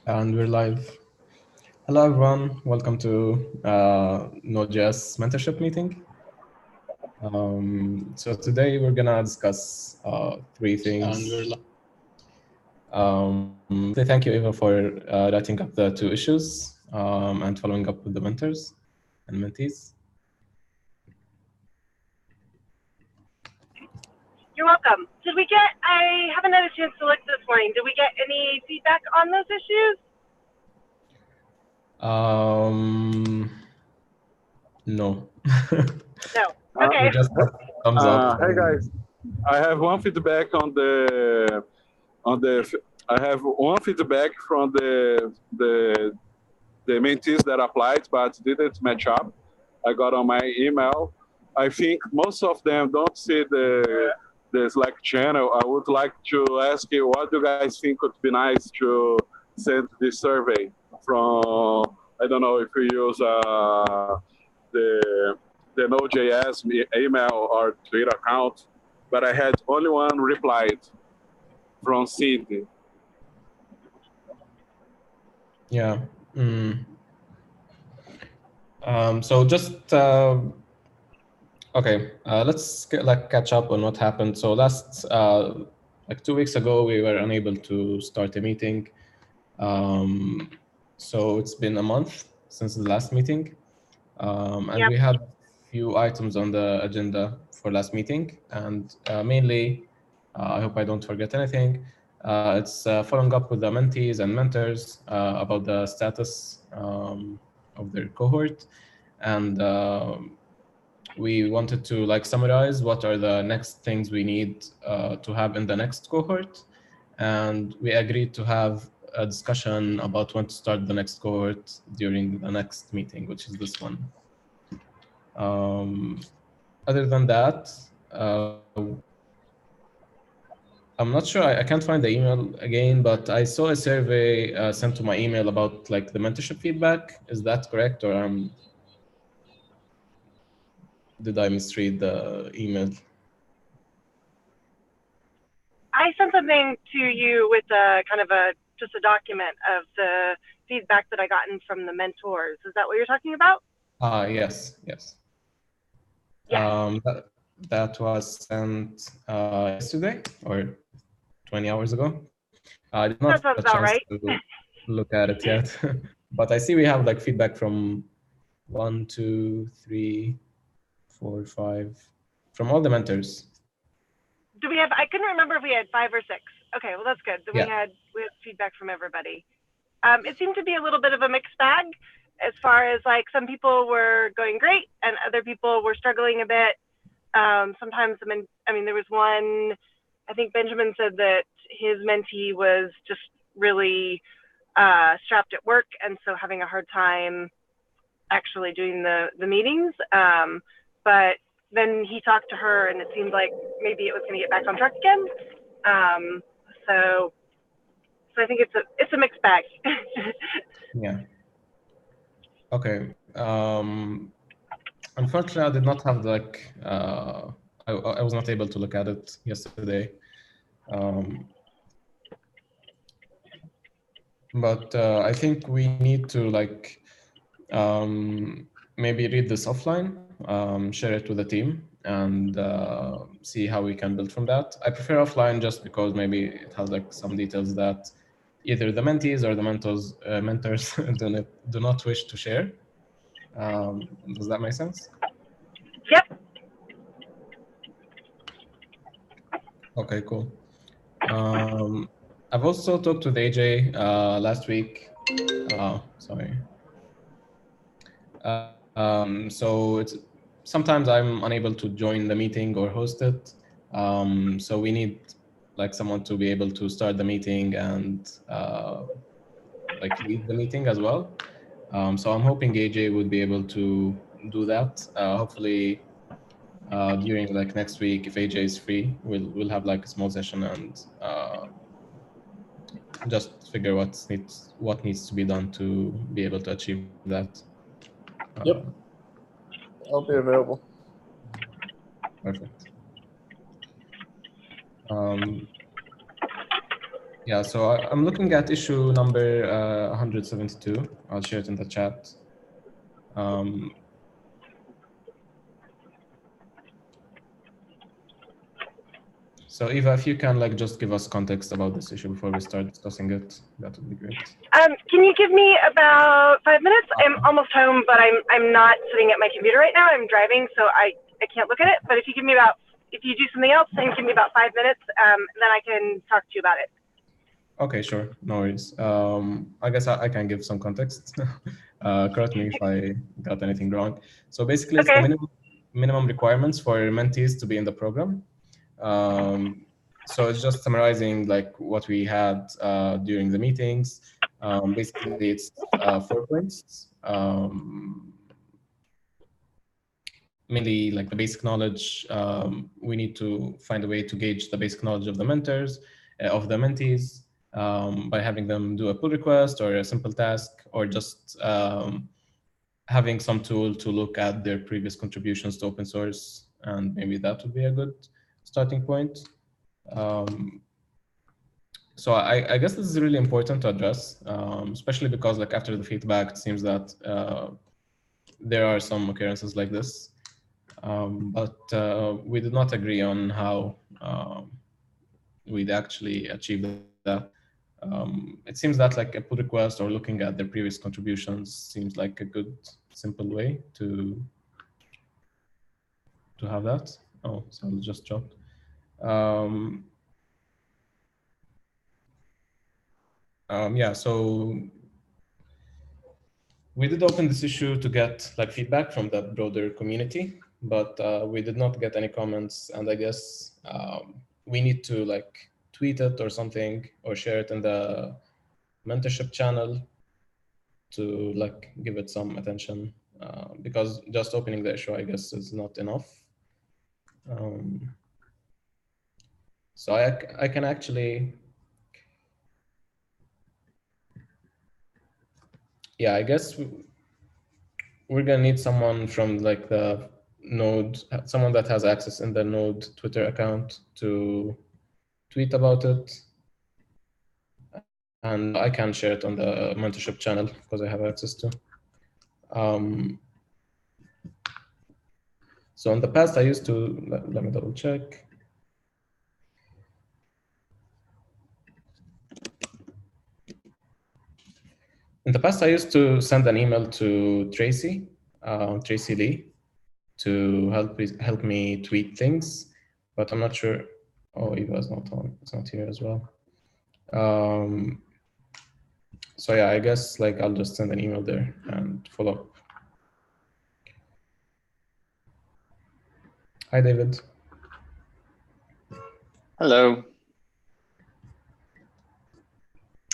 And we're live. Hello, everyone. Welcome to Node.js Mentorship meeting. So today we're gonna discuss three things. Say thank you, Eva, for writing up the two issues and following up with the mentors and mentees. You're welcome. I haven't had a chance to look this morning. Did we get any feedback on those issues? No. No. Okay. We just have thumbs up. Hey guys, I have one feedback I have one feedback from the mentees that applied but didn't match up. I got on my email. I think most of them don't see the Slack channel. I would like to ask you what you guys think would be nice to send this survey from. I don't know if you use the Node.js email or Twitter account, but I had only one replied from Cindy. Yeah. So just okay. Let's catch up on what happened. So last 2 weeks ago, we were unable to start a meeting. So it's been a month since the last meeting, and Yep. we had a few items on the agenda for last meeting, and mainly, I hope I don't forget anything. It's following up with the mentees and mentors about the status of their cohort, and we wanted to summarize what are the next things we need to have in the next cohort, and we agreed to have a discussion about when to start the next cohort during the next meeting, which is this one. Other than that, I'm not sure. I can't find the email again, but I saw a survey sent to my email about the mentorship feedback. Is that correct, or did I misread the email? I sent something to you with just a document of the feedback that I gotten from the mentors. Is that what you're talking about? Yes. Yes. That was sent yesterday or 20 hours ago. I did not have a chance to look at it yet, but I see we have feedback from 1, 2, 3, 4, 5, from all the mentors. Do we have? I couldn't remember if we had 5 or 6. Okay, well that's good. Then yeah. we had feedback from everybody. It seemed to be a little bit of a mixed bag, as far as some people were going great and other people were struggling a bit. Sometimes, there was one, I think Benjamin said that his mentee was just really strapped at work, and so having a hard time actually doing the meetings. But then he talked to her, and it seemed like maybe it was going to get back on track again. So I think it's a mixed bag. Yeah. Okay. Unfortunately, I did not have I was not able to look at it yesterday. But I think we need to maybe read this offline, share it with the team, and see how we can build from that. I prefer offline just because maybe it has some details that either the mentees or the mentors do not wish to share. Does that make sense? Yep. Okay, cool. I've also talked with AJ last week. Sorry. So sometimes I'm unable to join the meeting or host it. So we need someone to be able to start the meeting and lead the meeting as well. So I'm hoping AJ would be able to do that. Hopefully during next week, if AJ is free, we'll have a small session and just figure what needs to be done to be able to achieve that. Yep, I'll be available. Perfect. Yeah, so I'm looking at issue number 172. I'll share it in the chat. So Eva, if you can like just give us context about this issue before we start discussing it, that would be great. Can you give me about 5 minutes? I'm almost home, but I'm not sitting at my computer right now. I'm driving, so I can't look at it. But if you give me if you do something else, then give me about 5 minutes, then I can talk to you about it. Okay, sure, no worries. I guess I can give some context. Correct me if I got anything wrong. So basically, it's the minimum requirements for mentees to be in the program. So it's just summarizing like what we had during the meetings. Basically, it's 4 points. Mainly like the basic knowledge. We need to find a way to gauge the basic knowledge of the mentors, of the mentees, by having them do a pull request or a simple task, or just having some tool to look at their previous contributions to open source. And maybe that would be a good starting point. So I guess this is really important to address, especially because like after the feedback, it seems that there are some occurrences like this. But we did not agree on how we'd actually achieve that. It seems that like a pull request or looking at their previous contributions seems like a good, simple way to have that. Oh, so it just dropped. Yeah, so we did open this issue to get like feedback from the broader community, but we did not get any comments. And I guess we need to like tweet it or something, or share it in the mentorship channel to like give it some attention, because just opening the issue, I guess, is not enough. So I can actually, yeah, I guess we're gonna need someone from like the Node, someone that has access in the Node Twitter account to tweet about it. And I can share it on the mentorship channel because I have access to. So in the past, I used to, let me double check. In the past, I used to send an email to Tracy Lee, to help me tweet things, but I'm not sure. Oh, Eva's not on. It's not here as well. So yeah, I guess like I'll just send an email there and follow up. Hi, David. Hello.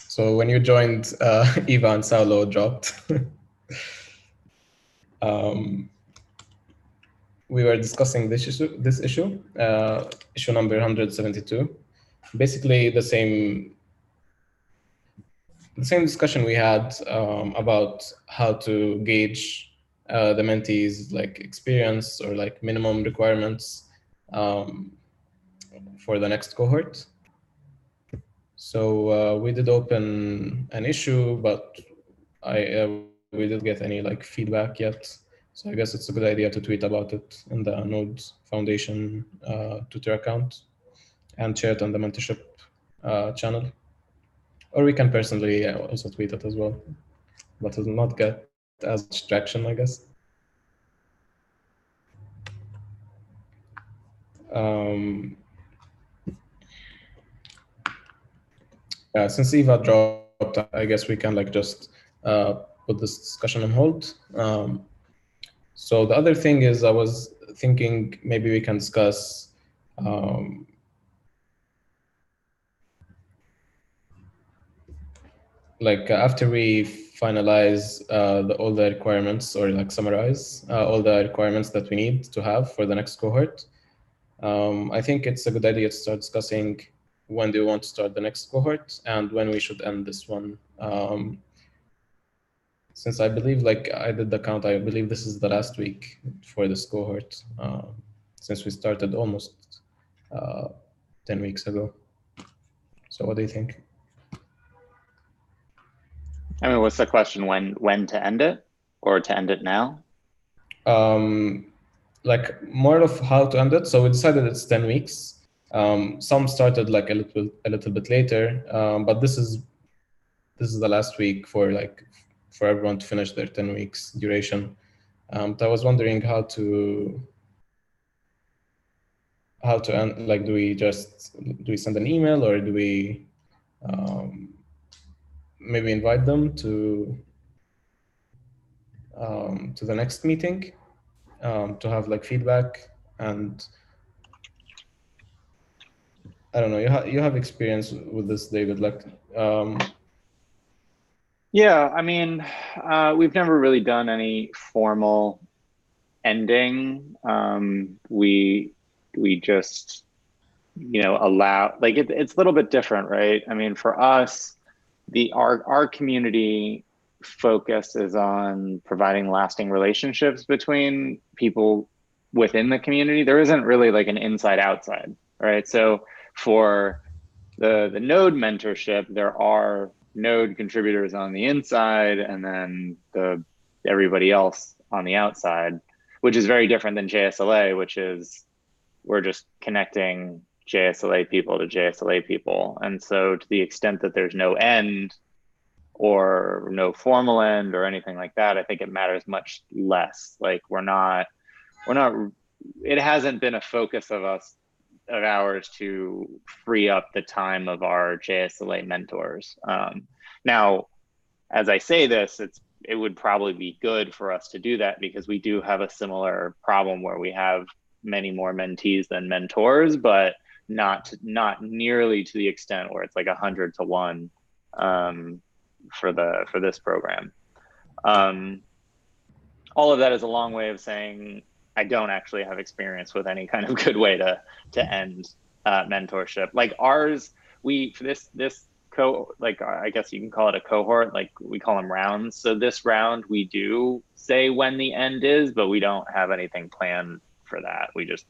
So when you joined, Eva and Saulo dropped. We were discussing this issue, issue number 172. Basically, the same discussion we had about how to gauge the mentees' like experience or like minimum requirements for the next cohort. So we did open an issue, but we didn't get any like feedback yet. So I guess it's a good idea to tweet about it in the Node Foundation Twitter account and share it on the mentorship channel. Or we can personally also tweet it as well, but it will not get as much traction, I guess. Since Eva dropped, I guess we can like just put this discussion on hold. So the other thing is, I was thinking maybe we can discuss like after we finalize all the requirements, or like summarize all the requirements that we need to have for the next cohort. I think it's a good idea to start discussing when do we want to start the next cohort and when we should end this one. Since I believe, like I did the count, I believe this is the last week for this cohort, since we started almost 10 weeks ago. So what do you think? I mean, what's the question? When to end it, or to end it now? Like more of how to end it. So we decided it's 10 weeks. Some started like a little bit later, but this is the last week for everyone to finish their 10 weeks duration. So I was wondering how to end. Like, do we send an email, or do we maybe invite them to the next meeting to have like feedback? And I don't know, you have experience with this, David. Like, yeah, I mean, we've never really done any formal ending. We just, allow, like, it's a little bit different, right? I mean, for us, our community focus is on providing lasting relationships between people within the community. There isn't really like an inside outside, right? So for the Node mentorship, there are Node contributors on the inside, and then everybody else on the outside, which is very different than JSLA, which is we're just connecting JSLA people to JSLA people. And so to the extent that there's no end or no formal end or anything like that, I think it matters much less. Like we're not, it hasn't been a focus of ours to free up the time of our JSLA mentors. Now, as I say this, it would probably be good for us to do that, because we do have a similar problem where we have many more mentees than mentors, but not nearly to the extent where it's like 100 to 1 for this program. All of that is a long way of saying I don't actually have experience with any kind of good way to end mentorship. Like ours, for this I guess you can call it a cohort, like we call them rounds. So this round we do say when the end is, but we don't have anything planned for that. We just,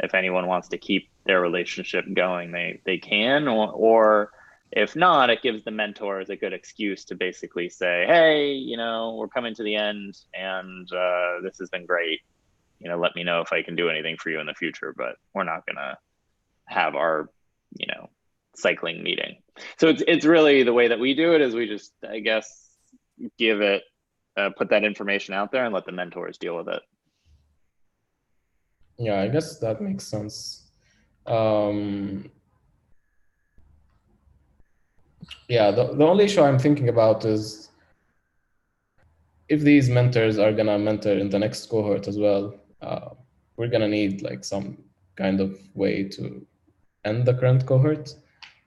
if anyone wants to keep their relationship going, they can, or if not, it gives the mentors a good excuse to basically say, hey, we're coming to the end, and this has been great. Let me know if I can do anything for you in the future, but we're not gonna have our, cycling meeting. So it's really the way that we do it is we just, I guess, give it, put that information out there and let the mentors deal with it. Yeah, I guess that makes sense. Yeah, the only issue I'm thinking about is if these mentors are gonna mentor in the next cohort as well, we're gonna need like some kind of way to end the current cohort.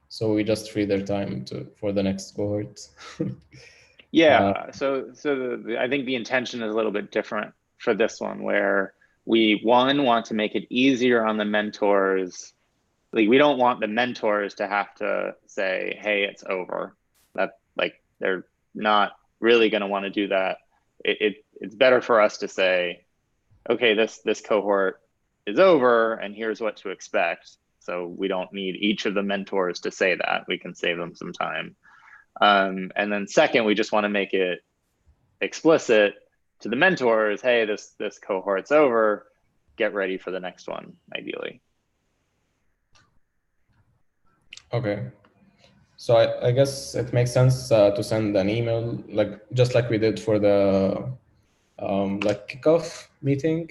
So we just free their time for the next cohort. Yeah, so I think the intention is a little bit different for this one, where we want to make it easier on the mentors. Like we don't want the mentors to have to say, hey, it's over. That, like, they're not really going to want to do that. It's better for us to say, okay, this cohort is over and here's what to expect. So we don't need each of the mentors to say that. We can save them some time. And then second, we just want to make it explicit to the mentors, hey, this cohort's over, get ready for the next one, ideally. Okay. So I guess it makes sense to send an email, just like we did for the kickoff meeting,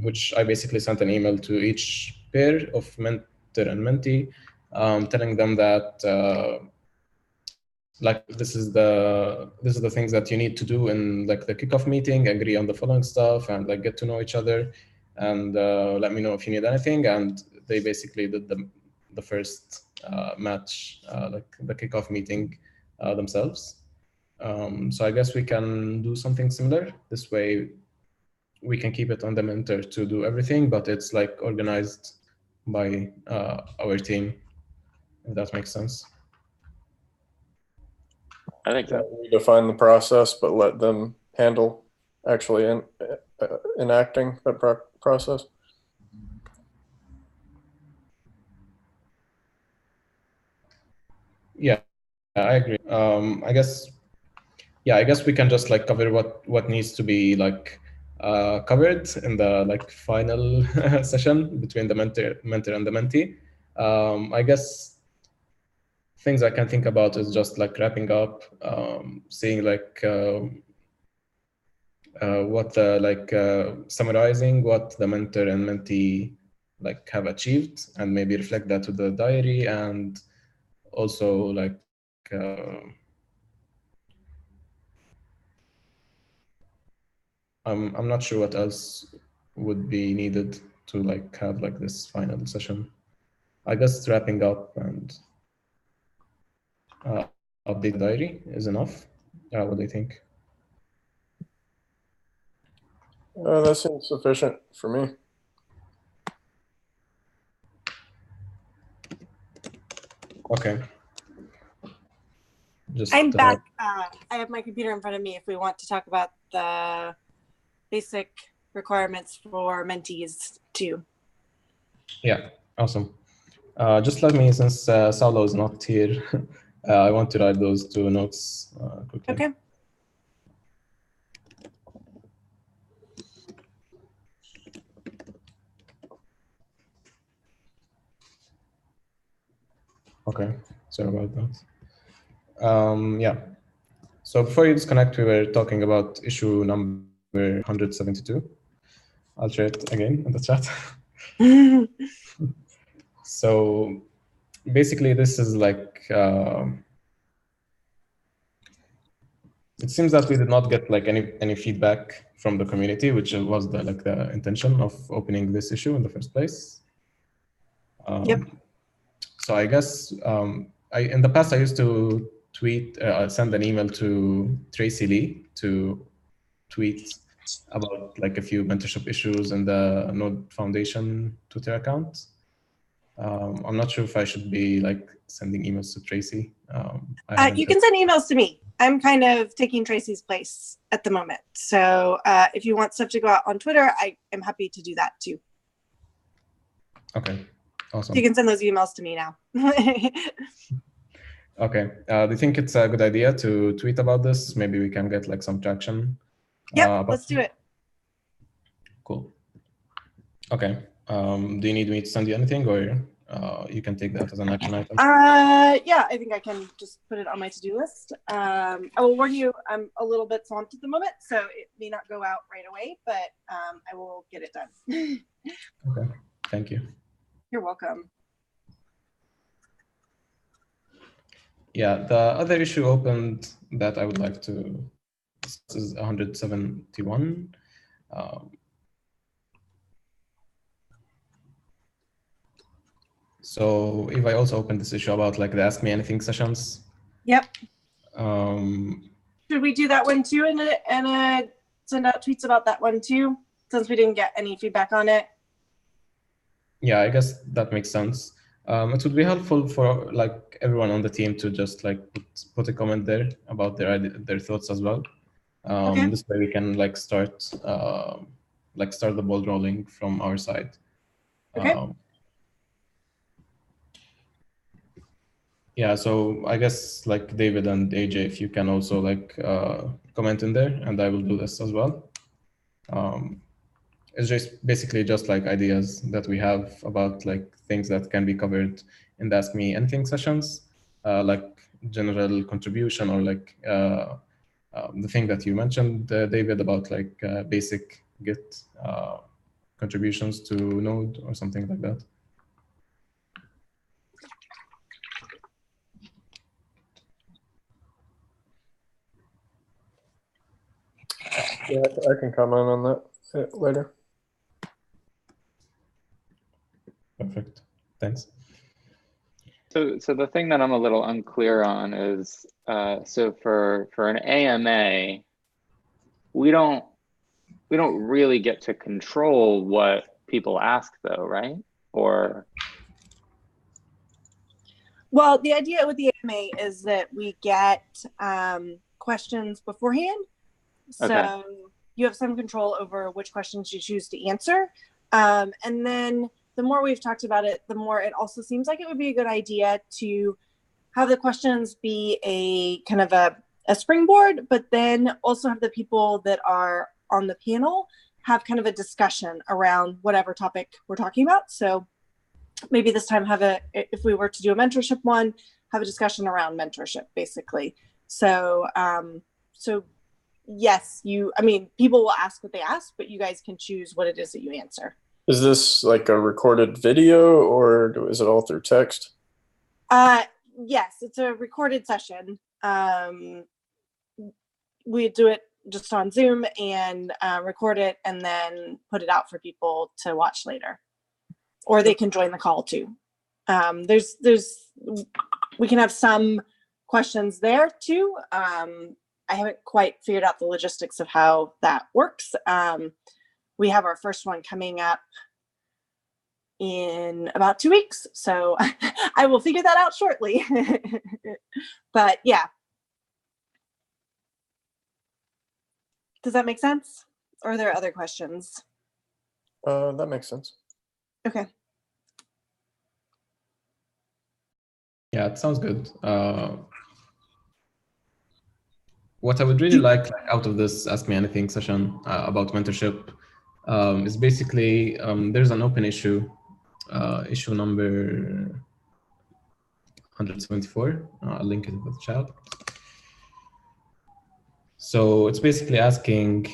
which I basically sent an email to each pair of mentor and mentee, telling them that this is the things that you need to do in the kickoff meeting, agree on the following stuff, and get to know each other, and let me know if you need anything. And they basically did the first match, the kickoff meeting themselves. So I guess we can do something similar. This way we can keep it on the mentor to do everything, but it's organized by our team, if that makes sense. I think so. We define the process, but let them handle actually enacting that process. Yeah, I agree. I guess yeah, I guess we can just like cover what needs to be like covered in the like final session between the mentor and the mentee. I guess things I can think about is just like wrapping up, seeing like what the like summarizing what the mentor and mentee like have achieved, and maybe reflect that to the diary, and also like I'm not sure what else would be needed to like have like this final session. I guess wrapping up and update the diary is enough. What do you think? That seems sufficient for me. Okay. Just I'm back. I have my computer in front of me if we want to talk about the basic requirements for mentees too. Yeah, awesome. Just let me, since Saulo is not here, I want to write those two notes quickly. Okay. Okay, sorry about that. Yeah, so before you disconnect, we were talking about issue number 172. I'll share it again in the chat. So basically, this is like, it seems that we did not get like any feedback from the community, which was the like the intention of opening this issue in the first place. Yep. So I guess in the past I used to send an email to Tracy Lee to tweet about like a few mentorship issues in the Node Foundation Twitter account. I'm not sure if I should be like sending emails to Tracy. You can send emails to me. I'm kind of taking Tracy's place at the moment. So if you want stuff to go out on Twitter, I am happy to do that too. Okay, awesome. You can send those emails to me now. Okay, do you think it's a good idea to tweet about this? Maybe we can get like some traction. Yep, let's do it. Cool. Okay. Do you need me to send you anything, or you can take that as an action item? Yeah, I think I can just put it on my to-do list. I will warn you, I'm a little bit swamped at the moment, so it may not go out right away, but I will get it done. Okay, thank you. You're welcome. Yeah, the other issue opened that I would like to discuss is 171. So if I also opened this issue about like the Ask Me Anything sessions. Yep. Should we do that one too and send out tweets about that one too, since we didn't get any feedback on it? Yeah, I guess that makes sense. It would be helpful for like everyone on the team to just like put a comment there about their thoughts as well. Okay. This way we can like start the ball rolling from our side. Okay. Yeah, so I guess like David and AJ, if you can also like comment in there, and I will do this as well. It's just basically just like ideas that we have about like things that can be covered in the Ask Me Anything sessions, like general contribution, or like the thing that you mentioned, David, about like basic Git contributions to Node or something like that. Yeah, I can comment on that later. Perfect. Thanks. So the thing that I'm a little unclear on is, so for an AMA, we don't really get to control what people ask though, right? Or well, the idea with the AMA is that we get questions beforehand. So okay. You have some control over which questions you choose to answer. And then the more we've talked about it, the more it also seems like it would be a good idea to have the questions be a kind of a a springboard, but then also have the people that are on the panel have kind of a discussion around whatever topic we're talking about. So maybe this time if we were to do a mentorship one, have a discussion around mentorship, basically. So, so yes, people will ask what they ask, but you guys can choose what it is that you answer. Is this like a recorded video, or is it all through text? Yes, it's a recorded session. We do it just on Zoom and record it and then put it out for people to watch later, or they can join the call too. We can have some questions there too. I haven't quite figured out the logistics of how that works. We have our first one coming up in about 2 weeks, so I will figure that out shortly. But yeah. Does that make sense? Or are there other questions? That makes sense. Okay. Yeah, it sounds good. What I would really like out of this Ask Me Anything session about mentorship is basically there's an open issue, issue number 174. I'll link it in the chat. So it's basically asking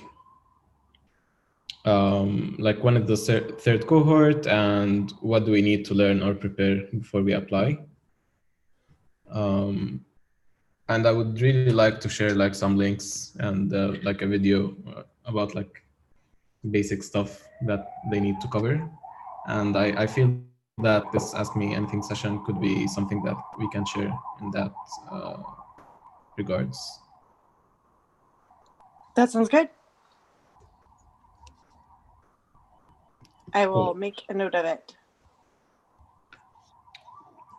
like when is the third cohort and what do we need to learn or prepare before we apply? And I would really like to share like some links and like a video about like basic stuff that they need to cover. And I feel that this Ask Me Anything session could be something that we can share in that regards. That sounds good. I will make a note of it.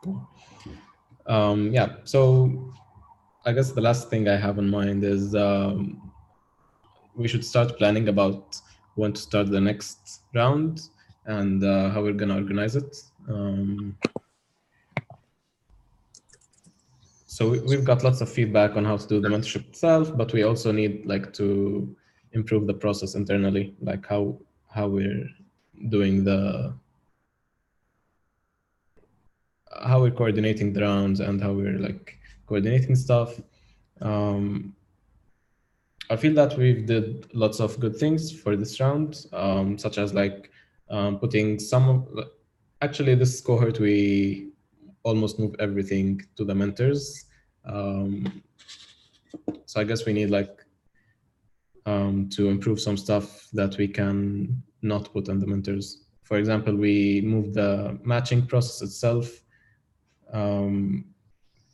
Cool. Yeah, so I guess the last thing I have in mind is we should start planning about when to start the next round and how we're going to organize it. So we've got lots of feedback on how to do the mentorship itself, but we also need like to improve the process internally, like how we're doing how we're coordinating the rounds and how we're like coordinating stuff. I feel that we've did lots of good things for this round, such as like putting actually this cohort, we almost moved everything to the mentors. So I guess we need like to improve some stuff that we can not put on the mentors. For example, we moved the matching process itself to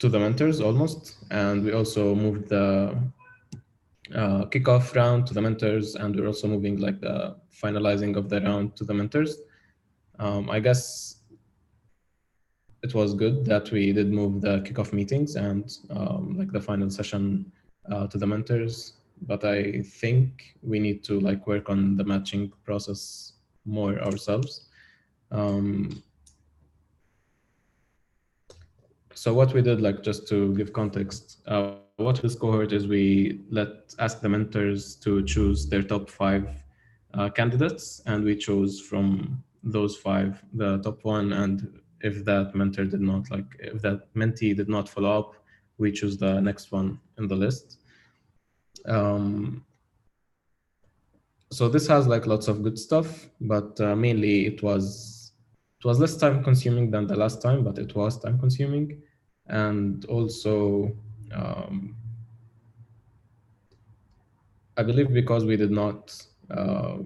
the mentors almost, and we also moved the kickoff round to the mentors, and we're also moving like the finalizing of the round to the mentors. I guess it was good that we did move the kickoff meetings and like the final session to the mentors, but I think we need to like work on the matching process more ourselves. So what we did, like just to give context, what this cohort is we ask the mentors to choose their top 5 candidates, and we chose from those 5 the top one, and if that mentor did not if that mentee did not follow up, we choose the next one in the list. So this has like lots of good stuff, but mainly it was less time consuming than the last time, but it was time consuming. And also, I believe because we did not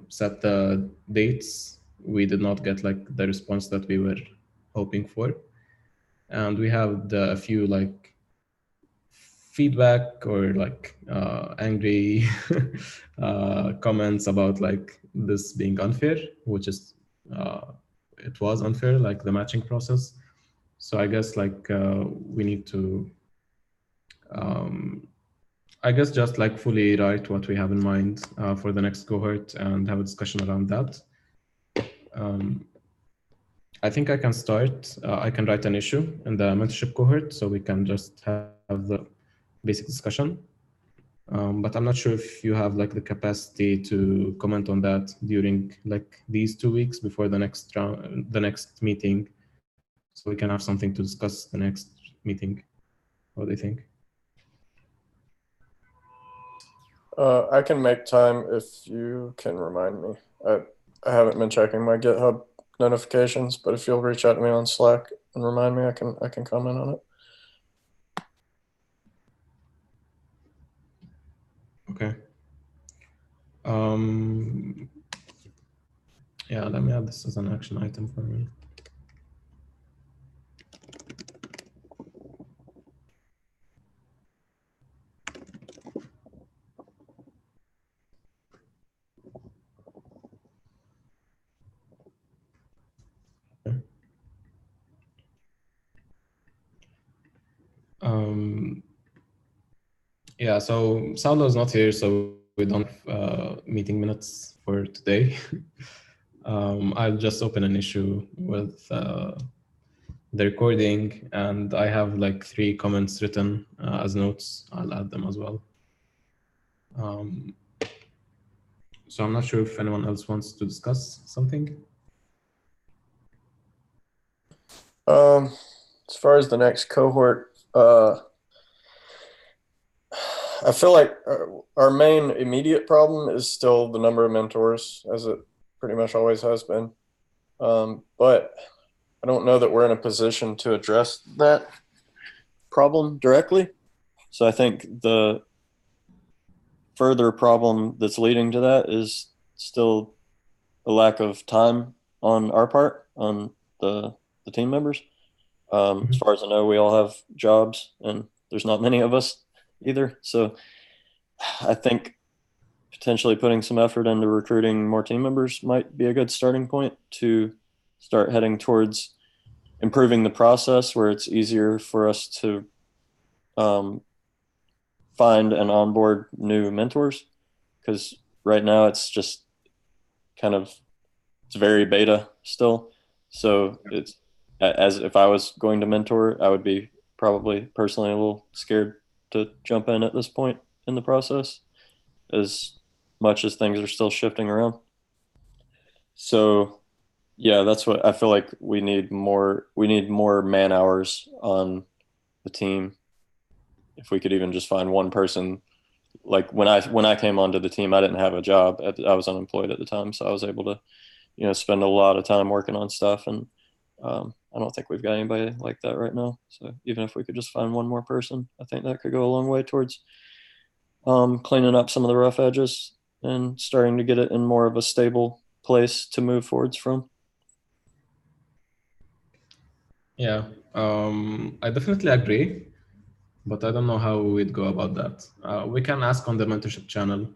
set the dates, we did not get like the response that we were hoping for. And we had a few like feedback or like angry comments about like this being unfair, which is it was unfair, like the matching process. So I guess like we need to I guess just like fully write what we have in mind for the next cohort and have a discussion around that. I think I can start. I can write an issue in the mentorship cohort, so we can just have the basic discussion. But I'm not sure if you have like the capacity to comment on that during like these 2 weeks before the next round, the next meeting, so we can have something to discuss the next meeting. What do you think? I can make time if you can remind me. I haven't been checking my GitHub notifications, but if you'll reach out to me on Slack and remind me, I can comment on it. Okay. Yeah, let me add this as an action item for me. Okay. Yeah, so Saulo's not here, so we don't have meeting minutes for today. I'll just open an issue with the recording, and I have like 3 comments written as notes. I'll add them as well. So I'm not sure if anyone else wants to discuss something. As far as the next cohort, I feel like our main immediate problem is still the number of mentors, as it pretty much always has been. But I don't know that we're in a position to address that problem directly. So I think the further problem that's leading to that is still the lack of time on our part, on the team members. As far as I know, we all have jobs, and there's not many of us either. So I think potentially putting some effort into recruiting more team members might be a good starting point to start heading towards improving the process where it's easier for us to find and onboard new mentors. Because right now it's just kind of, it's very beta still. So it's, as if I was going to mentor, I would be probably personally a little scared to jump in at this point in the process, as much as things are still shifting around. So yeah, that's what I feel like we need more man hours on the team. If we could even just find one person, like when I came onto the team, I didn't have a job. I was unemployed at the time, so I was able to, spend a lot of time working on stuff. And I don't think we've got anybody like that right now. So even if we could just find one more person, I think that could go a long way towards cleaning up some of the rough edges and starting to get it in more of a stable place to move forwards from. Yeah, I definitely agree, but I don't know how we'd go about that. We can ask on the mentorship channel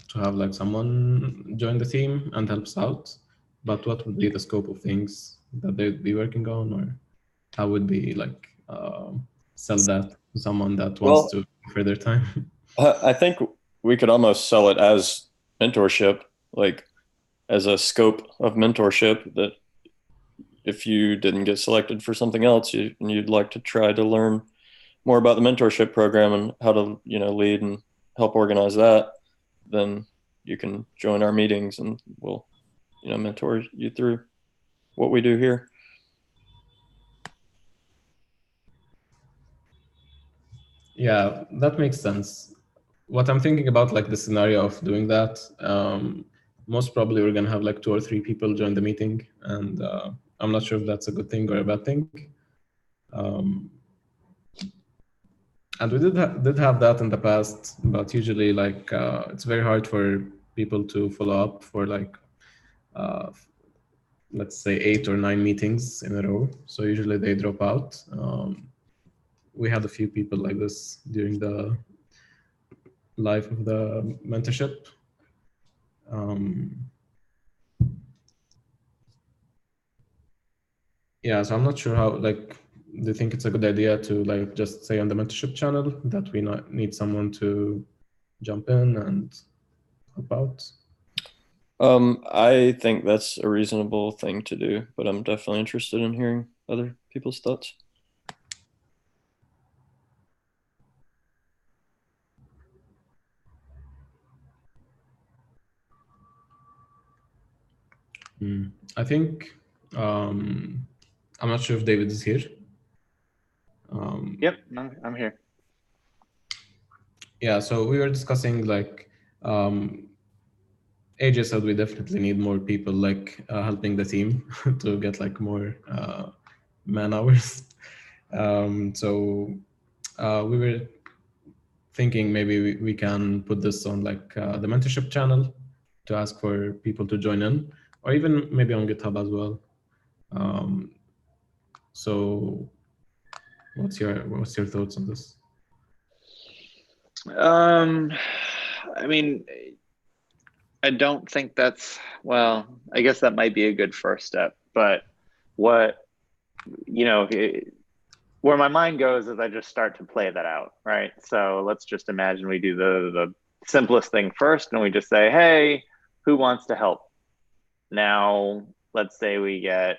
to have like someone join the team and helps out, but what would be the scope of things that they'd be working on, or how would we like sell that to someone that wants to further time? I think we could almost sell it as mentorship, like as a scope of mentorship, that if you didn't get selected for something else and you'd like to try to learn more about the mentorship program and how to, lead and help organize that, then you can join our meetings and we'll, mentor you through what we do here. Yeah, that makes sense. What I'm thinking about, like the scenario of doing that, most probably we're gonna have like 2 or 3 people join the meeting, and I'm not sure if that's a good thing or a bad thing. And we did have that in the past, but usually like it's very hard for people to follow up for like let's say 8 or 9 meetings in a row. So usually they drop out. We had a few people like this during the life of the mentorship. Yeah, so I'm not sure how, like, do you think it's a good idea to like just say on the mentorship channel that we need someone to jump in and help out? I think that's a reasonable thing to do, but I'm definitely interested in hearing other people's thoughts. I think I'm not sure if David is here. Yep, I'm here. Yeah, so we were discussing like AJ said we definitely need more people like helping the team to get like more man hours. So we were thinking maybe we can put this on like the mentorship channel to ask for people to join in, or even maybe on GitHub as well. So what's your thoughts on this? I mean, I don't think that's, well, I guess that might be a good first step, but what, you know, where my mind goes is I just start to play that out, right? So let's just imagine we do the simplest thing first and we just say, hey, who wants to help? Now, let's say we get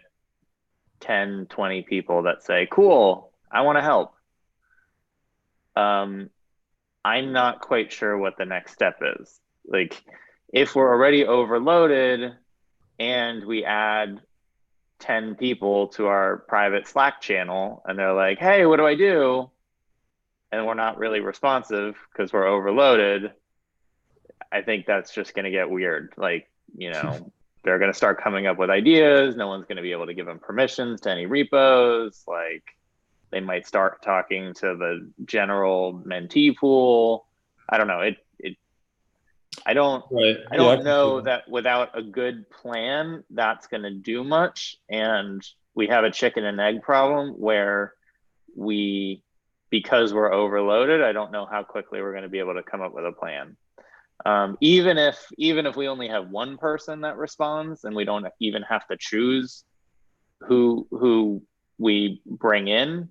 10, 20 people that say, cool, I want to help. I'm not quite sure what the next step is. Like, if we're already overloaded and we add 10 people to our private Slack channel and they're like, hey, what do I do? And we're not really responsive because we're overloaded, I think that's just going to get weird. Like, you know, they're going to start coming up with ideas. No one's going to be able to give them permissions to any repos. Like, they might start talking to the general mentee pool. I don't know. I don't know that without a good plan, that's going to do much. And we have a chicken and egg problem where because we're overloaded, I don't know how quickly we're going to be able to come up with a plan. Even if we only have one person that responds and we don't even have to choose who we bring in,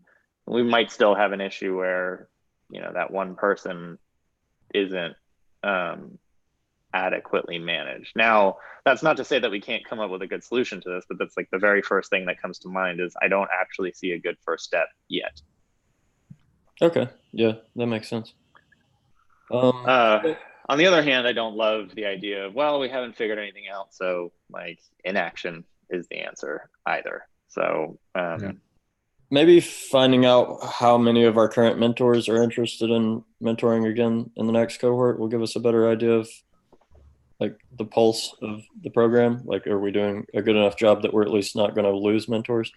we might still have an issue where, you know, that one person isn't adequately managed. Now, that's not to say that we can't come up with a good solution to this, but that's like the very first thing that comes to mind is I don't actually see a good first step yet. Okay, yeah, that makes sense. On the other hand, I don't love the idea of, well, we haven't figured anything out, so like inaction is the answer either. So maybe finding out how many of our current mentors are interested in mentoring again in the next cohort will give us a better idea of like the pulse of the program. Like, are we doing a good enough job that we're at least not going to lose mentors?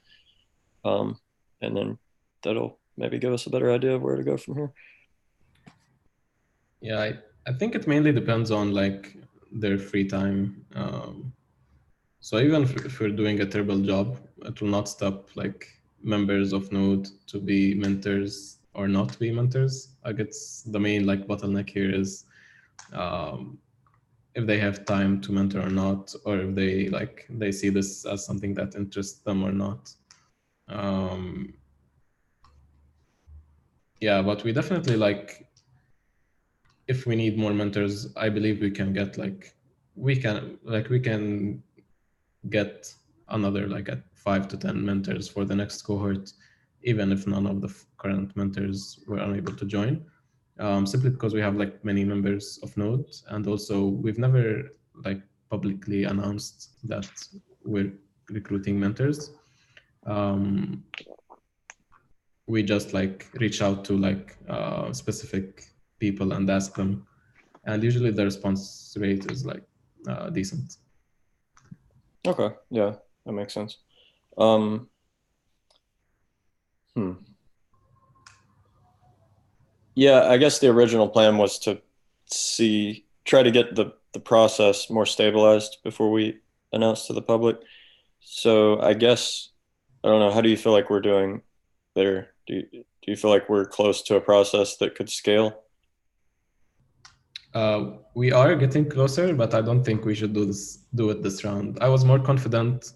And then that'll maybe give us a better idea of where to go from here. Yeah, I think it mainly depends on like their free time. So even if we're doing a terrible job, it will not stop like members of Node to be mentors or not be mentors. I guess the main like bottleneck here is if they have time to mentor or not, or if they see this as something that interests them or not. Yeah, but we definitely like, if we need more mentors, I believe we can get we can get another like 5 to 10 mentors for the next cohort, even if none of the current mentors were unable to join, simply because we have like many members of Node, and also we've never like publicly announced that we're recruiting mentors. We just like reach out to like specific people and ask them, and usually the response rate is like decent. Okay, yeah, that makes sense. Yeah, I guess the original plan was to try to get the process more stabilized before we announce to the public. So I guess, I don't know, how do you feel like we're doing there? Do you feel like we're close to a process that could scale? We are getting closer, but I don't think we should do it this round. I was more confident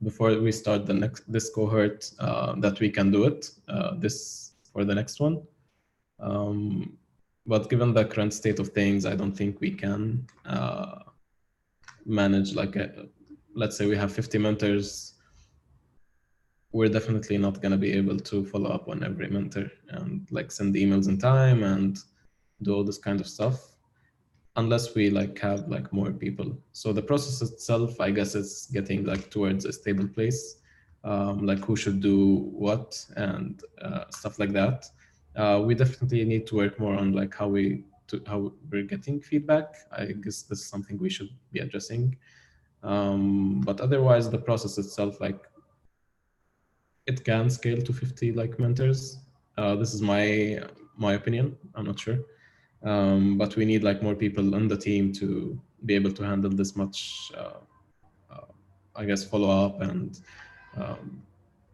before we start this cohort that we can do it for the next one. But given the current state of things, I don't think we can manage let's say we have 50 mentors. We're definitely not going to be able to follow up on every mentor and like send emails in time and do all this kind of stuff. unless we like have like more people. So the process itself, I guess, it's getting like towards a stable place, like who should do what and stuff like that. We definitely need to work more on like how we're getting feedback. I guess this is something we should be addressing. But otherwise, the process itself, like, it can scale to 50 like mentors. This is my opinion. I'm not sure. But we need like more people on the team to be able to handle this much, I guess, follow up and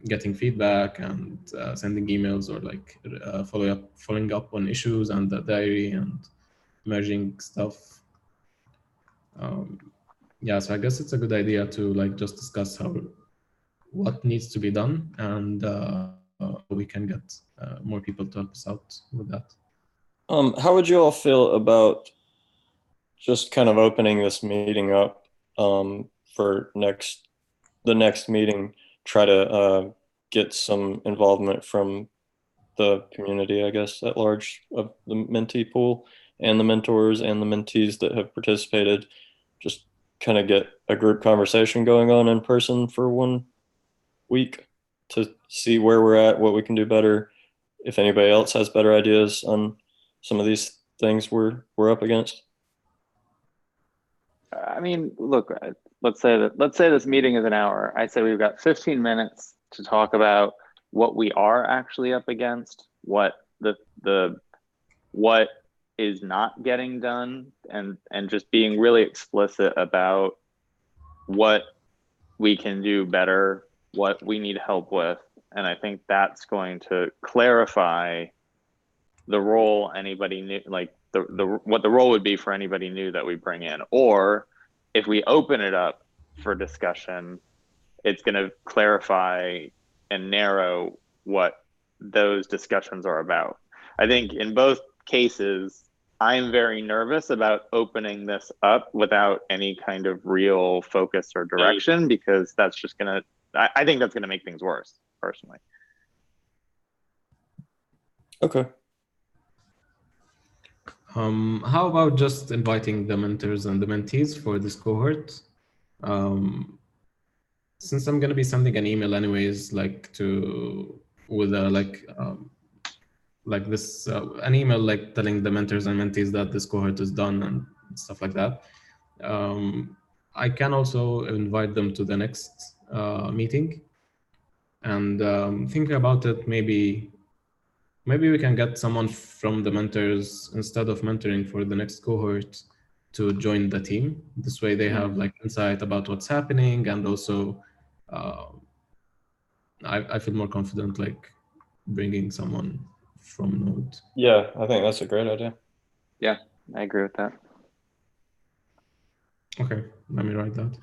getting feedback and sending emails or like following up on issues and the diary and merging stuff. Yeah, so I guess it's a good idea to like just discuss what needs to be done and how we can get more people to help us out with that. How would you all feel about just kind of opening this meeting up for the next meeting? Try to get some involvement from the community, I guess, at large, of the mentee pool and the mentors and the mentees that have participated. Just kind of get a group conversation going on in person for 1 week to see where we're at, what we can do better, if anybody else has better ideas on some of these things we're up against. I mean, look, let's say this meeting is an hour. I say we've got 15 minutes to talk about what we are actually up against, what what is not getting done, and just being really explicit about what we can do better, what we need help with. And I think that's going to clarify the role anybody new, like what the role would be for anybody new that we bring in. Or if we open it up for discussion, it's going to clarify and narrow what those discussions are about. I think in both cases, I'm very nervous about opening this up without any kind of real focus or direction, because that's just going to, I think that's going to make things worse, personally. Okay. How about just inviting the mentors and the mentees for this cohort? Since I'm going to be sending an email anyways, like with a like this an email like telling the mentors and mentees that this cohort is done and stuff like that. I can also invite them to the next meeting, and thinking about it, maybe we can get someone from the mentors instead of mentoring for the next cohort to join the team. This way they have like insight about what's happening, and also I feel more confident like bringing someone from Node. Yeah, I think that's a great idea. Yeah, I agree with that. Okay, let me write that.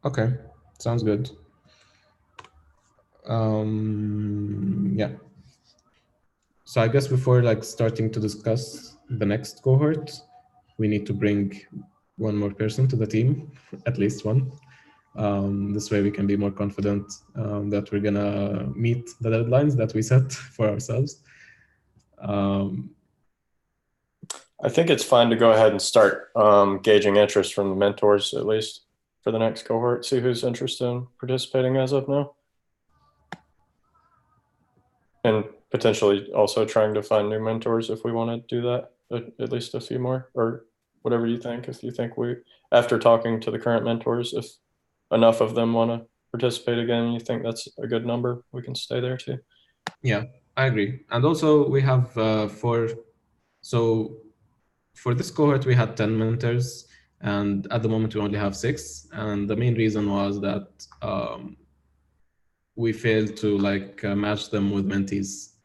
Okay, sounds good. Yeah. So I guess before like starting to discuss the next cohort, we need to bring one more person to the team, at least one. This way we can be more confident that we're gonna meet the deadlines that we set for ourselves. I think it's fine to go ahead and start gauging interest from the mentors, at least for the next cohort, see who's interested in participating as of now. And potentially also trying to find new mentors if we want to do that, at least a few more, or whatever you think. If you think after talking to the current mentors, if enough of them want to participate again, you think that's a good number, we can stay there too. Yeah, I agree. And also we have so for this cohort, we had 10 mentors, and at the moment we only have 6. And the main reason was that we failed to like match them with mentees.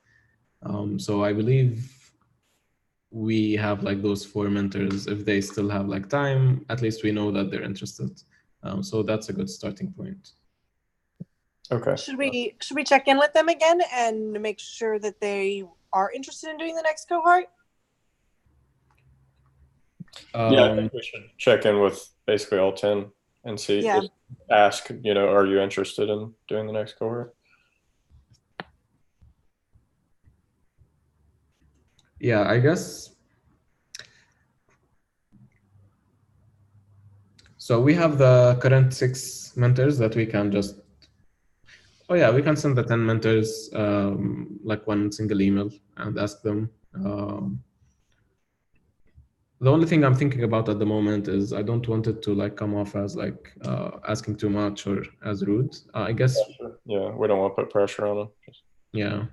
So I believe we have like those 4 mentors. If they still have like time, at least we know that they're interested. So that's a good starting point. Okay. Should we check in with them again and make sure that they are interested in doing the next cohort? Yeah, I think we should check in with basically all 10 and see, Yeah. ask, are you interested in doing the next cohort? Yeah, I guess. So we have the current 6 mentors that we can just, oh yeah, we can send the 10 mentors like one single email and ask them. The only thing I'm thinking about at the moment is I don't want it to like come off as like asking too much or as rude. I guess. Yeah, we don't want to put pressure on them. Yeah,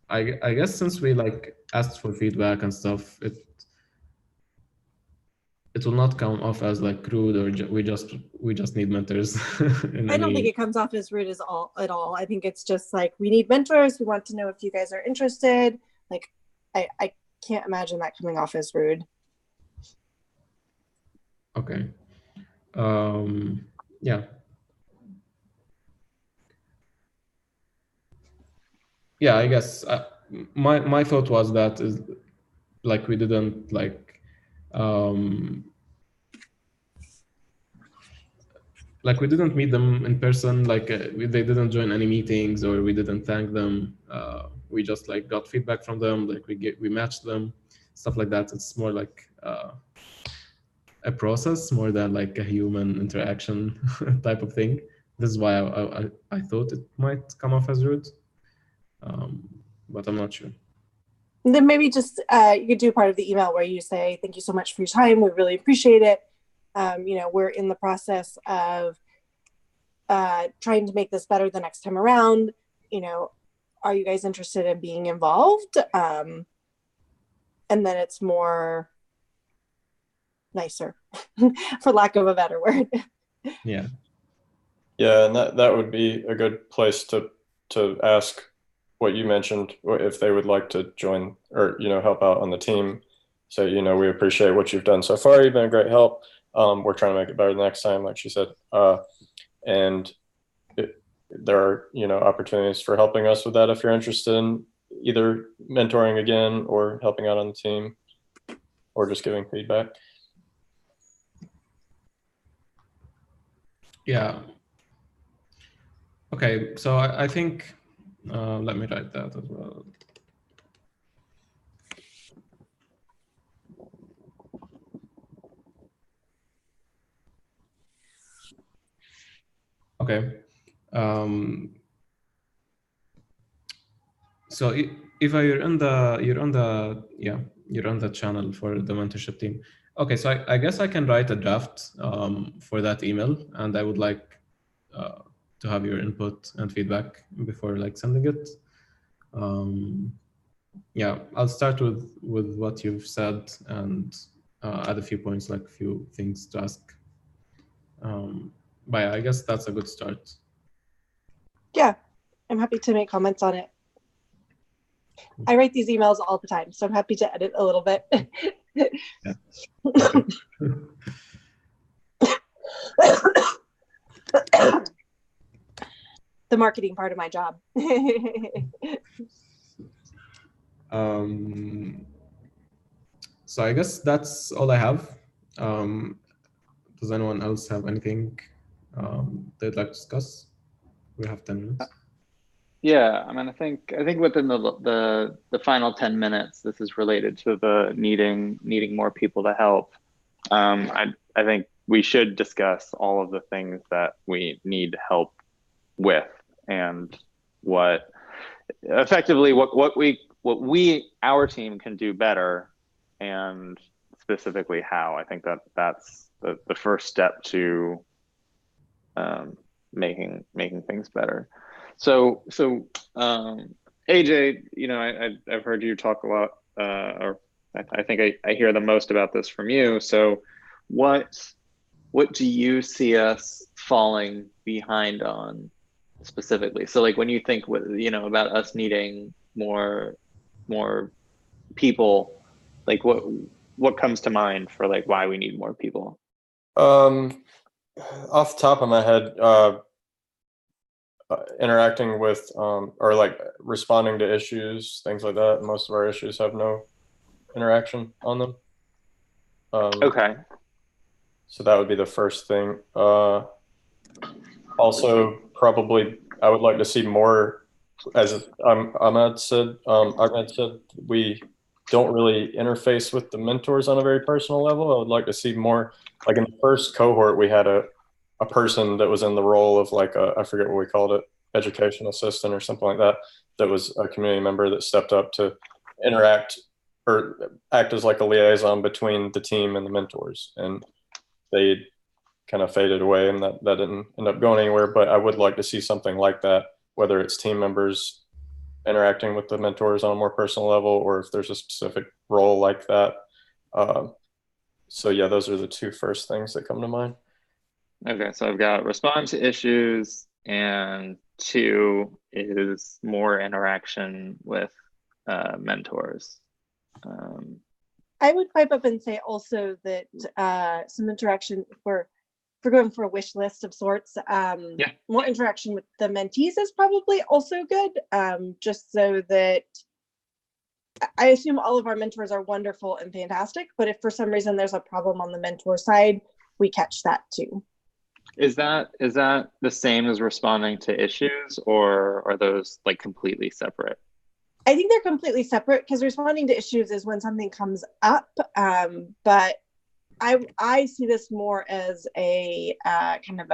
I guess since we like asked for feedback and stuff, it will not come off as like rude or we just need mentors. I don't think it comes off as rude at all. I think it's just like, we need mentors. We want to know if you guys are interested. Like, I can't imagine that coming off as rude. Okay. Yeah. Yeah, I guess my thought was that is like we didn't like we didn't meet them in person, like they didn't join any meetings or we didn't thank them. We just like got feedback from them, like we matched them, stuff like that. It's more like a process more than like a human interaction type of thing. This is why I thought it might come off as rude, but I'm not sure. And then maybe just you could do part of the email where you say, thank you so much for your time. We really appreciate it. We're in the process of trying to make this better the next time around. Are you guys interested in being involved? And then it's more nicer, for lack of a better word. Yeah. Yeah, and that would be a good place to ask what you mentioned, if they would like to join or help out on the team. So we appreciate what you've done so far. You've been a great help. We're trying to make it better the next time, like she said. And there are opportunities for helping us with that if you're interested in either mentoring again or helping out on the team or just giving feedback. Yeah. Okay, so I think let me write that as well. Okay. So if you're on the channel for the mentorship team. Okay, so I guess I can write a draft for that email, and I would like to have your input and feedback before like sending it. Yeah, I'll start with what you've said and add a few points, like a few things to ask. But yeah, I guess that's a good start. Yeah, I'm happy to make comments on it. I write these emails all the time, so I'm happy to edit a little bit. Yeah. The marketing part of my job. So I guess that's all I have. Does anyone else have anything they'd like to discuss? We have 10 minutes. Yeah, I mean, I think within the final 10 minutes, this is related to the needing more people to help. I think we should discuss all of the things that we need help with and what our team can do better, and specifically how. I think that's the first step to making things better. So AJ, I've heard you talk a lot, or I think I hear the most about this from you. So what do you see us falling behind on specifically? So like when you think about us needing more people, like what comes to mind for like why we need more people? Off the top of my head, interacting with or like responding to issues, things like that. Most of our issues have no interaction on them. Okay. So that would be the first thing. Also, probably I would like to see more, as Ahmed said, we don't really interface with the mentors on a very personal level. I would like to see more, like in the first cohort, we had a person that was in the role of like I forget what we called it, education assistant or something like that, that was a community member that stepped up to interact or act as like a liaison between the team and the mentors. And they kind of faded away, and that didn't end up going anywhere. But I would like to see something like that, whether it's team members interacting with the mentors on a more personal level, or if there's a specific role like that. So yeah, those are the two first things that come to mind. Okay, so I've got respond to issues, and 2 is more interaction with mentors. I would pipe up and say also that some interaction for going for a wish list of sorts. More interaction with the mentees is probably also good, just so that I assume all of our mentors are wonderful and fantastic, but if for some reason there's a problem on the mentor side, we catch that too. Is that the same as responding to issues, or are those like completely separate? I think they're completely separate, because responding to issues is when something comes up, but I see this more as a kind of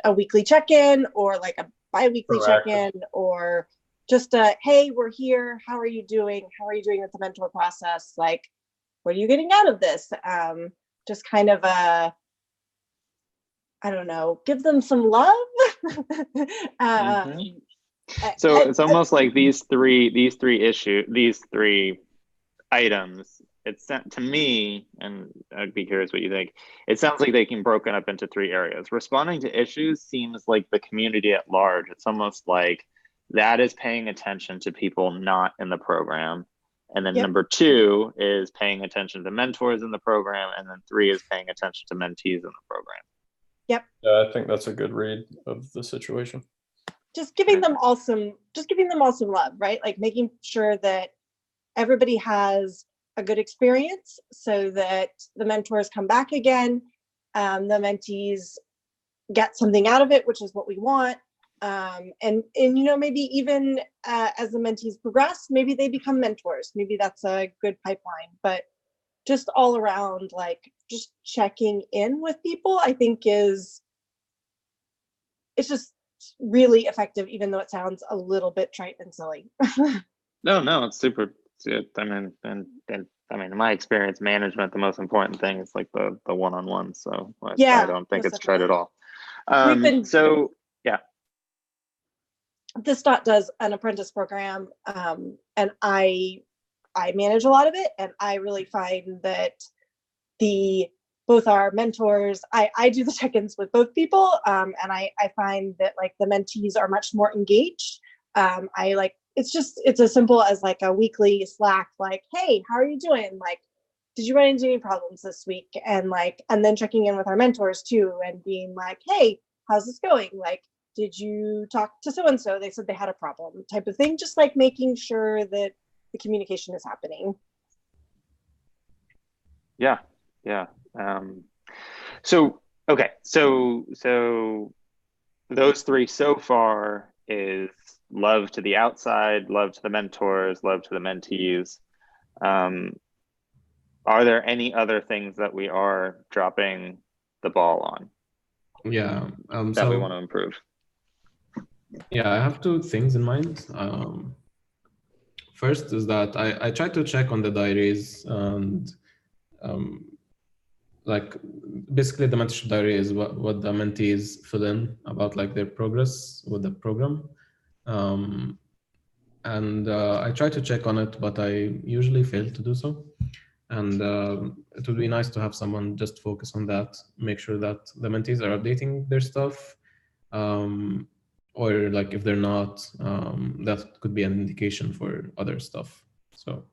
a weekly check-in, or like a bi-weekly check-in, or just a, hey, we're here. How are you doing? How are you doing with the mentor process? Like, what are you getting out of this? Just kind of a, I don't know, give them some love. So it's almost like these three items, it's sent to me, and I'd be curious what you think. It sounds like they can be broken up into 3 areas. Responding to issues seems like the community at large. It's almost like that is paying attention to people not in the program. And then number 2 is paying attention to mentors in the program. And then 3 is paying attention to mentees in the program. Yep. Yeah, I think that's a good read of the situation. Just giving them all some love, right? Like making sure that everybody has a good experience, so that the mentors come back again, the mentees get something out of it, which is what we want. And you know, maybe even as the mentees progress, maybe they become mentors. Maybe that's a good pipeline. But just all around, like just checking in with people, I think it's just really effective, even though it sounds a little bit trite and silly. No, it's super. I mean, and I mean, in my experience, management, the most important thing is like the one-on-one. So I don't think it's trite at all. So yeah. This dot does an apprentice program, and I manage a lot of it, and I really find that both our mentors, I do the check-ins with both people, and I find that like the mentees are much more engaged. It's as simple as like a weekly Slack, like, hey, how are you doing? Like, did you run into any problems this week? And then checking in with our mentors too, and being like, hey, how's this going? Like, did you talk to so-and-so? They said they had a problem, type of thing. Just like making sure that the communication is happening. Yeah. So those 3 so far is love to the outside, love to the mentors, love to the mentees. Are there any other things that we are dropping the ball on? Yeah. That we want to improve? Yeah, I have 2 things in mind. First is that I try to check on the diaries, and like basically the mentorship diary is what the mentees fill in about like their progress with the program. And I try to check on it, but I usually fail to do so. And it would be nice to have someone just focus on that, make sure that the mentees are updating their stuff, or like if they're not, that could be an indication for other stuff. So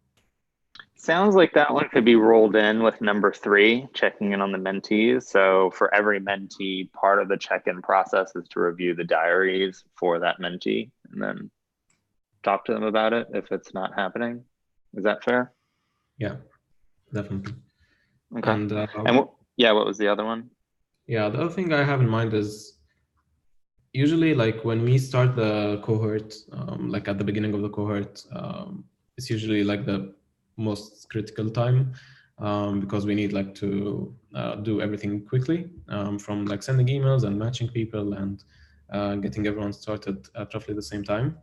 sounds like that one could be rolled in with number 3, checking in on the mentees. So for every mentee, part of the check-in process is to review the diaries for that mentee and then talk to them about it if it's not happening. Is that fair? Yeah, definitely. Okay. And Yeah, what was the other one? Yeah, the other thing I have in mind is usually like when we start the cohort, like at the beginning of the cohort, it's usually like the most critical time because we need like to do everything quickly, from like sending emails and matching people and getting everyone started at roughly the same time.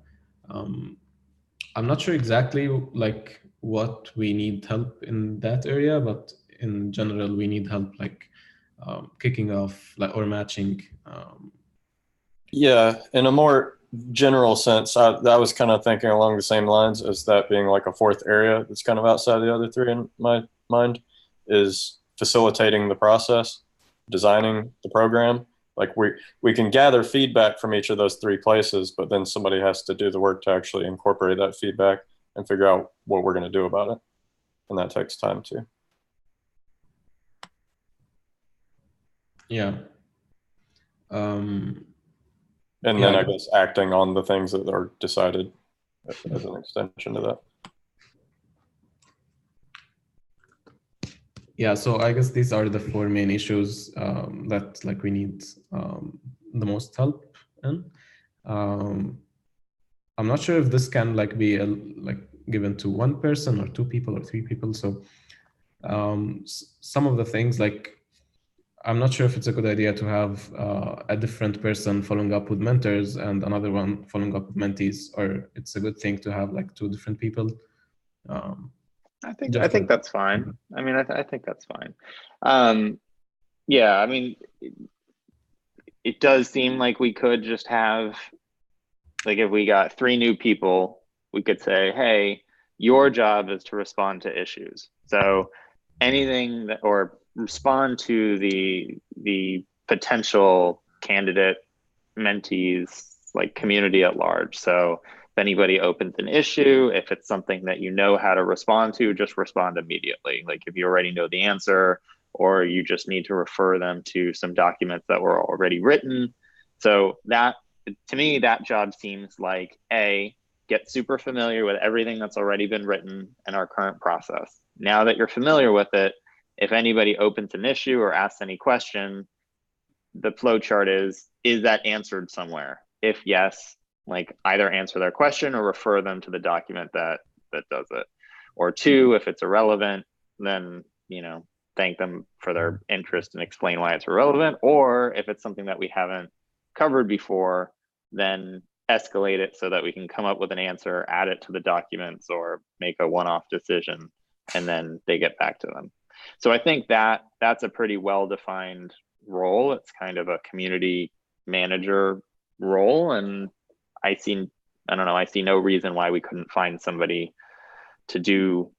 I'm not sure exactly like what we need help in that area, but in general, we need help like kicking off like or matching. Yeah, in a more general sense, I was kind of thinking along the same lines as that being like a fourth area that's kind of outside the other three in my mind, is facilitating the process, designing the program. Like we can gather feedback from each of those three places, but then somebody has to do the work to actually incorporate that feedback and figure out what we're going to do about it. And that takes time too. Yeah. And then I guess acting on the things that are decided as an extension to that. Yeah, so I guess these are the four main issues that like we need the most help in. I'm not sure if this can like be like given to one person or two people or three people. So some of the things like I'm not sure if it's a good idea to have a different person following up with mentors and another one following up with mentees, or it's a good thing to have like two different people. I think that's fine. I mean, I think that's fine. Yeah, I mean, it does seem like we could just have, like, if we got 3 new people, we could say, hey, your job is to respond to issues. So anything that, or respond to the potential candidate mentees, like community at large. So if anybody opens an issue, if it's something that you know how to respond to, just respond immediately. Like if you already know the answer, or you just need to refer them to some documents that were already written. So that, to me, that job seems like get super familiar with everything that's already been written in our current process. Now that you're familiar with it, if anybody opens an issue or asks any question, the flow chart is that answered somewhere? If yes, like either answer their question or refer them to the document that does it. Or 2, if it's irrelevant, then, you know, thank them for their interest and explain why it's irrelevant. Or if it's something that we haven't covered before, then escalate it so that we can come up with an answer, add it to the documents, or make a one-off decision, and then they get back to them. So I think that that's a pretty well-defined role. It's kind of a community manager role, and I see no reason why we couldn't find somebody to do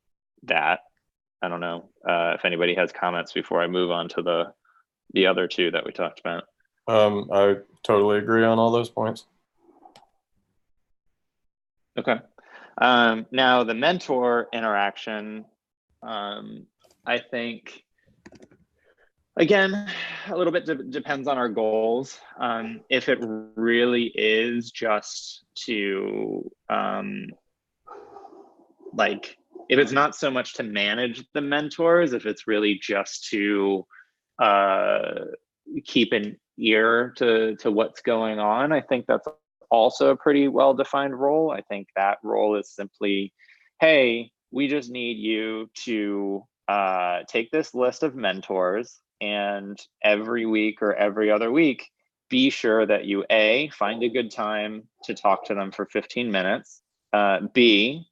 that. I don't know if anybody has comments before I move on to the other 2 that we talked about. I totally agree on all those points. Okay. Now the mentor interaction, I think, again, a little bit depends on our goals. If it really is just to, like, if it's not so much to manage the mentors, if it's really just to keep an ear to what's going on, I think that's also a pretty well-defined role. I think that role is simply, hey, we just need you to take this list of mentors, and every week or every other week, be sure that you find a good time to talk to them for 15 minutes. B,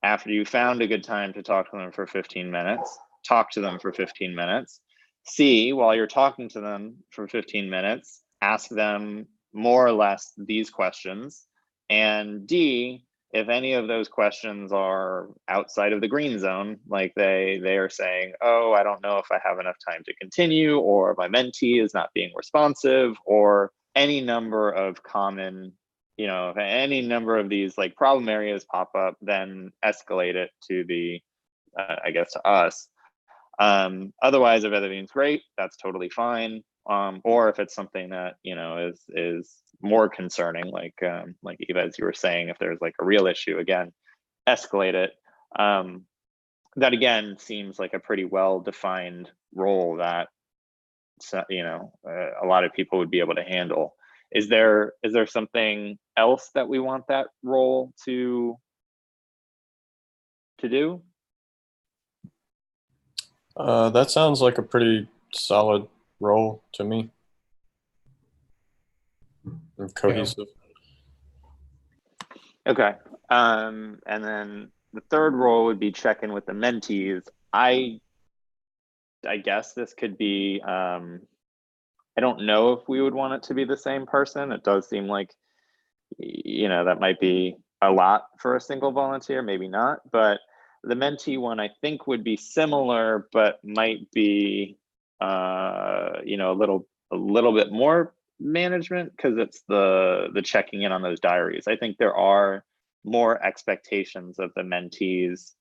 after you found a good time to talk to them for 15 minutes, talk to them for 15 minutes. C, while you're talking to them for 15 minutes, ask them more or less these questions. And D, if any of those questions are outside of the green zone, like they are saying, oh, I don't know if I have enough time to continue, or my mentee is not being responsive, or any number of common, you know, if any number of these like problem areas pop up, then escalate it to the, I guess, to us. Otherwise, if everything's great, that's totally fine. Or if it's something that, you know, is more concerning, like Eva, as you were saying, if there's like a real issue, again, escalate it. That again seems like a pretty well-defined role that a lot of people would be able to handle. Is there something else that we want that role to do? That sounds like a pretty solid role to me. And cohesive. Okay. And then the third role would be check in with the mentees. I guess this could be, I don't know if we would want it to be the same person. It does seem like, that might be a lot for a single volunteer, maybe not, but the mentee one I think would be similar, but might be, a little bit more management, because it's the checking in on those diaries. I think there are more expectations of the mentees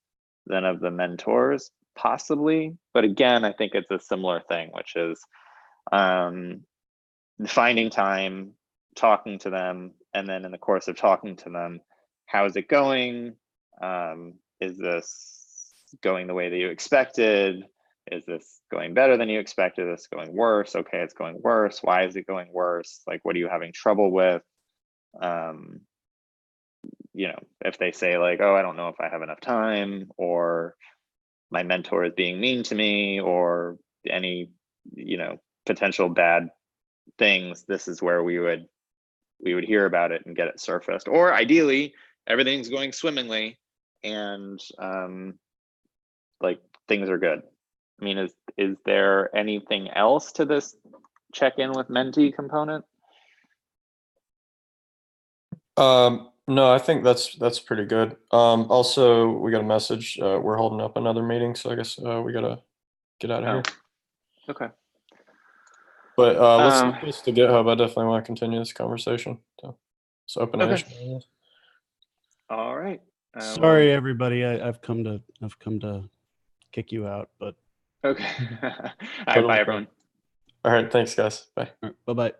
than of the mentors, possibly. But again, I think it's a similar thing, which is finding time, talking to them, and then in the course of talking to them, how is it going? Is this going the way that you expected? Is this going better than you expected? Is this going worse? Okay, it's going worse. Why is it going worse? Like, what are you having trouble with? If they say like, oh, I don't know if I have enough time, or my mentor is being mean to me, or any, potential bad things, this is where we would hear about it and get it surfaced. Or ideally, everything's going swimmingly and like things are good. I mean, is there anything else to this check-in with mentee component? No, I think that's pretty good. Also, we got a message. We're holding up another meeting, so I guess we gotta get out of here. Okay. But let's link this to GitHub. I definitely want to continue this conversation. So it's open issue. All right. Sorry, everybody. I've come to kick you out, but okay. All right, bye, everyone. All right, thanks, guys. Bye. Bye-bye.